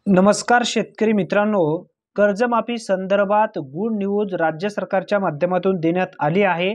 नमस्कार शेतकरी मित्रांनो, कर्जमाफी संदर्भात गुड न्यूज राज्य सरकारच्या माध्यमातून देण्यात आली आहे।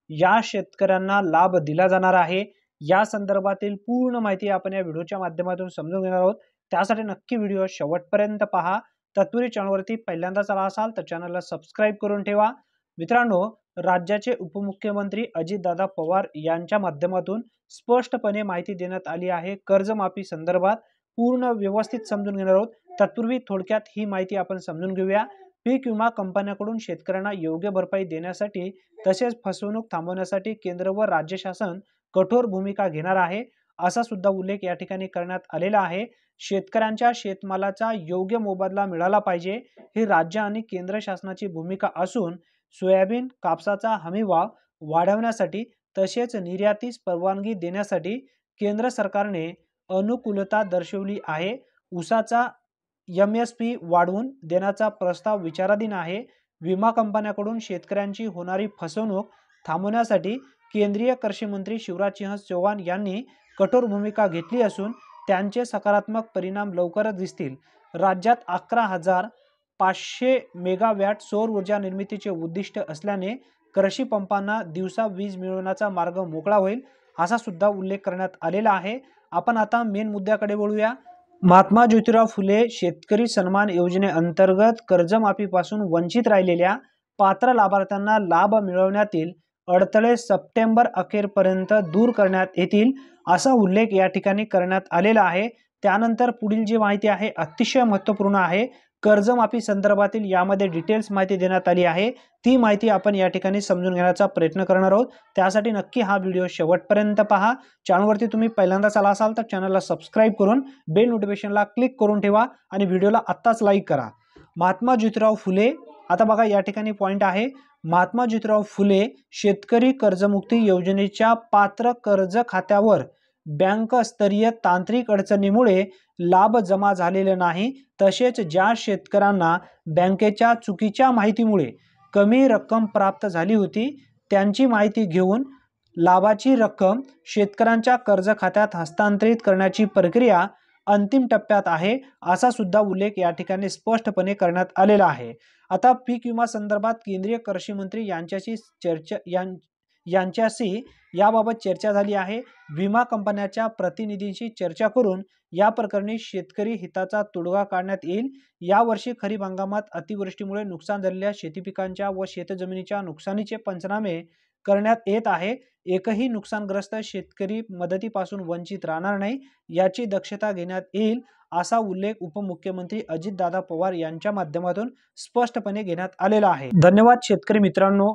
या शेतकऱ्यांना लाभ दिला जाणार आहे। या संदर्भातील पूर्ण माहिती आपण या व्हिडिओच्या माध्यमातून समजून घेणार आहोत। त्यासाठी नक्की व्हिडिओ शेवटपर्यंत पहा। तत्पूर्वी चॅनलवरती पहिल्यांदाच आला असाल तर चॅनलला सबस्क्राइब करून ठेवा। मित्रांनो, राज्याचे उपमुख्यमंत्री अजितदादा पवार यांच्या माध्यमातून स्पष्टपणे माहिती देण्यात आली आहे। कर्जमाफी संदर्भात पूर्ण व्यवस्थित समजून घेणार आहोत। तत्पूर्वी थोडक्यात ही माहिती आपण समजून घेऊया। पीक विमा कंपन्यांकडून शेतकऱ्यांना योग्य भरपाई देण्यासाठी तसेच फसवणूक थांबवण्यासाठी केंद्र व राज्य शासन कठोर भूमिका घेणार आहे, असा सुद्धा उल्लेख या ठिकाणी करण्यात आलेला आहे। शेतकऱ्यांच्या शेतमालाचा योग्य मोबदला मिळाला पाहिजे, ही राज्य आणि केंद्र शासनाची भूमिका असून सोयाबीन, कापसाचा हमीभाव वाढवण्यासाठी तसेच निर्यातीस परवानगी देण्यासाठी केंद्र सरकारने अनुकूलता दर्शवली आहे। ऊसाचा MSP वाढवून देण्याचा प्रस्ताव विचाराधीन आहे। विमा कंपन्यांकडून शेतकऱ्यांची होणारी फसवणूक थांबवण्यासाठी केंद्रीय कृषी मंत्री शिवराजसिंह चौहान यांनी कठोर भूमिका घेतली असून त्यांचे सकारात्मक परिणाम लवकरच दिसतील। राज्यात 11,500 मेगावॅट सौर ऊर्जा निर्मितीचे उद्दिष्ट असल्याने कृषी पंपांना दिवसा वीज मिळवण्याचा मार्ग मोकळा होईल, असा सुद्धा उल्लेख करण्यात आलेला आहे। आपण आता मेन मुद्द्याकडे वळूया। महात्मा ज्योतिराव फुले शेतकरी सन्मान योजनेअंतर्गत कर्जमाफीपासून वंचित राहिलेल्या पात्र लाभार्थ्यांना लाभ मिळवण्यातील अडथळे सप्टेंबर अखेरपर्यंत दूर करण्यात येतील, असा उल्लेख या ठिकाणी करण्यात आलेला आहे। त्यानंतर पुढील जी माहिती आहे अतिशय महत्त्वपूर्ण आहे। कर्जमाफी संदर्भातील यामध्ये डिटेल्स माहिती देण्यात आली आहे। ती माहिती आपण या ठिकाणी समजून घेण्याचा प्रयत्न करणार आहोत। त्यासाठी नक्की हा व्हिडिओ शेवटपर्यंत पहा। चॅनलवरती तुम्ही पहिल्यांदाच आला असाल तर चॅनलला सबस्क्राइब करून बेल नोटिफिकेशनला क्लिक करून ठेवा आणि व्हिडिओला आत्ताच लाईक करा। महात्मा ज्योतिराव फुले, आता बघा या ठिकाणी पॉइंट आहे, महात्मा ज्योतिराव फुले शेतकरी कर्जमुक्ती योजनेच्या पात्र कर्ज खात्यावर बँक स्तरीय तांत्रिक अडचणीमुळे लाभ जमा झालेले नाही, तसेच ज्या शेतकऱ्यांना बँकेच्या चुकीच्या माहितीमुळे कमी रक्कम प्राप्त झाली होती त्यांची माहिती घेऊन लाभाची रक्कम शेतकऱ्यांच्या कर्ज खात्यात हस्तांतरित करण्याची प्रक्रिया अंतिम टप्प्यात आहे, असा सुद्धा उल्लेख या ठिकाणी स्पष्टपणे करण्यात आलेला आहे। आता पीक विमा संदर्भात केंद्रीय कृषी मंत्री यांच्याशी याबाबत चर्चा झाली आहे। विमा कंपन्यांच्या प्रतिनिधींशी चर्चा करून या प्रकरणी शेतकरी हिताचा तोडगा काढण्यात येईल। यावर्षी खरीप हंगामात अतिवृष्टीमुळे नुकसान झालेल्या शेती पिकांच्या व शेतजमिनीच्या नुकसानीचे पंचनामे करण्यात येत आहे। एकही नुकसानग्रस्त शेतकरी मदतीपासून वंचित राहणार नाही, याची दक्षता घेण्यात येईल, असा उल्लेख उपमुख्यमंत्री अजितदादा पवार यांच्या माध्यमातून स्पष्टपणे घेण्यात आलेला आहे। धन्यवाद शेतकरी मित्रांनो।